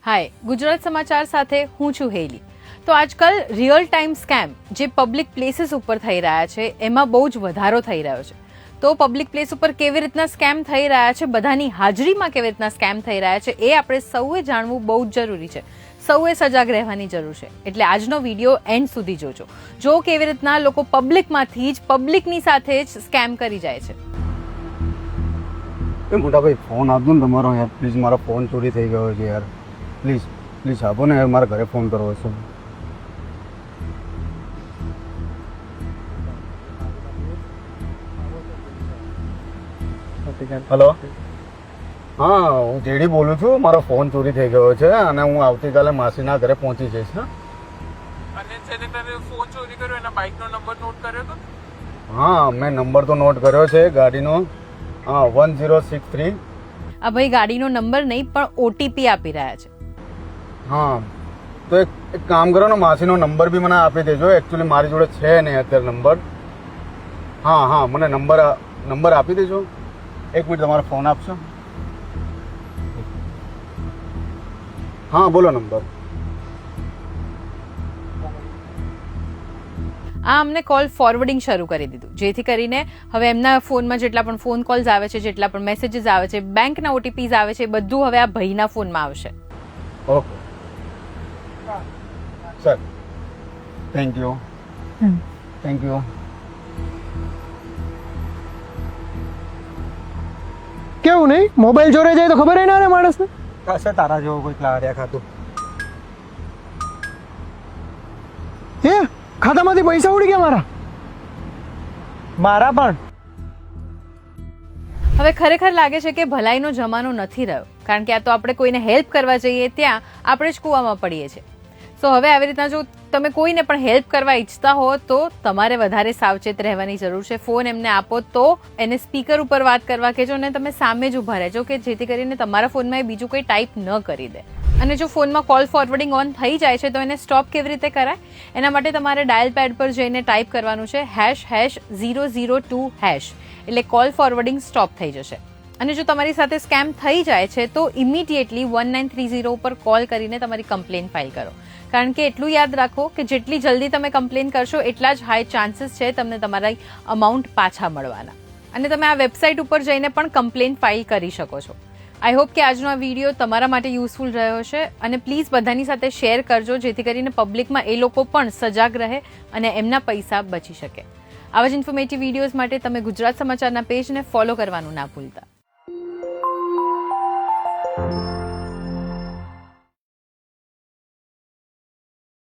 હાય, ગુજરાત સમાચાર સાથે હું છું હેલી. તો આજકાલ રિયલ ટાઈમ સ્કેમ જે પબ્લિક પ્લેસીસ ઉપર થઈ રહ્યા છે એમાં બહુ જ વધારો થઈ રહ્યો છે. તો પબ્લિક પ્લેસ ઉપર કેવી રીતના સ્કેમ થઈ રહ્યા છે, બધાની હાજરીમાં કેવી રીતના સ્કેમ થઈ રહ્યા છે એ આપણે સૌએ જાણવું બહુ જ જરૂરી છે. સૌએ સજાગ રહેવાની જરૂર છે. એટલે આજનો વિડીયો એન્ડ સુધી જોજો. જો કેવી રીતના લોકો પબ્લિકમાંથી જ પબ્લિકની સાથે જ સ્કેમ કરી જાય છે. એ મોટા ભાઈ ફોન આપજો ને તમારો યાર પ્લીઝ. મારો ફોન ચોરી થઈ ગયો છે યાર. પ્લીઝ આપો ને યાર, મારા ઘરે ફોન કરવો છે. હલો, હા હું જેડી બોલું છું. મારો ફોન ચોરી થઈ ગયો છે અને હું આવતીકાલે માસીના ઘરે પહોંચી જઈશ. અને જેને તને ફોન ચોરી કર્યો એના બાઇકનો નંબર નોટ કર્યો તો? હા, મેં નંબર તો નોટ કર્યો છે ગાડીનો. હા, 1063. આ ભાઈ ગાડીનો નંબર નહીં પણ ઓટીપી આપી રહ્યા છે. હા, તો એક કામ કરો ને, માસીનો નંબર બી મને આપી દેજો. એકચ્યુઅલી મારી જોડે છે નહીં અત્યારે નંબર. હા, મને નંબર આપી દેજો. એક મિનિટ, તમારો ફોન આપશો? હા બોલો નંબર. આ અમને કોલ ફોરવર્ડિંગ શરૂ કરી દીધું, જેથી કરીને હવે એમના ફોનમાં જેટલા પણ ફોન કોલ્સ આવે છે, જેટલા પણ મેસેજીસ આવે છે, બેંકના ઓટીપીઝ આવે છે, બધું હવે આ ભાઈના ફોનમાં આવશે. Okay sir, thank you. કેવું નહીં, મોબાઈલ ચોરાઈ જાય તો ખબર ના રહે માણસને. કશે તારા જેવો કોઈ લાર્યા ખાતું. હે, ખાતામાંથી પૈસા ઉડી ગયા મારા પણ. હવે ખરેખર લાગે છે કે ભલાઈનો જમાનો નથી રહ્યો, કારણ કે આ તો આપણે કોઈને હેલ્પ કરવા જઈએ ત્યાં આપણે જ કૂવામાં પડીએ છીએ. સો હવે આવી રીતના જો તમે કોઈને પણ હેલ્પ કરવા ઈચ્છતા હો તો તમારે વધારે સાવચેત રહેવાની જરૂર છે. ફોન એમને આપો તો એને સ્પીકર ઉપર વાત કરવા કહેજો ને તમે સામે જ ઊભા રહેજો, કે જેથી કરીને તમારા ફોનમાં એ બીજું કંઈ ટાઈપ ન કરી દે. અને જો ફોનમાં કોલ ફોરવર્ડિંગ ઓન થઈ જાય છે તો એને સ્ટોપ કેવી રીતે કરાય? એના માટે તમારે ડાયલ પેડ પર જઈને ટાઈપ કરવાનું છે ##002#, એટલે કોલ ફોરવર્ડિંગ સ્ટોપ થઈ જશે. અને જો તમારી સાથે સ્કેમ થઈ જાય છે તો ઇમિડિયેટલી 1930 ઉપર કોલ કરીને તમારી કમ્પ્લેન ફાઇલ કરો. કારણ કે એટલું યાદ રાખો કે જેટલી જલ્દી તમે કમ્પ્લેન કરશો એટલા જ હાઈ ચાન્સીસ છે તમને તમારા અમાઉન્ટ પાછા મળવાના. અને તમે આ વેબસાઇટ ઉપર જઈને પણ કમ્પ્લેન ફાઇલ કરી શકો છો. આઈ હોપ કે આજનો આ વિડીયો તમારા માટે યુઝફુલ રહ્યો છે. અને પ્લીઝ બધાની સાથે શેર કરજો, જેથી કરીને પબ્લિકમાં એ લોકો પણ સજાગ રહે અને એમના પૈસા બચી શકે. આવા જ ઇન્ફોર્મેટિવ વિડીયોઝ માટે તમે ગુજરાત સમાચારના પેજને ફોલો કરવાનું ના ભૂલતા.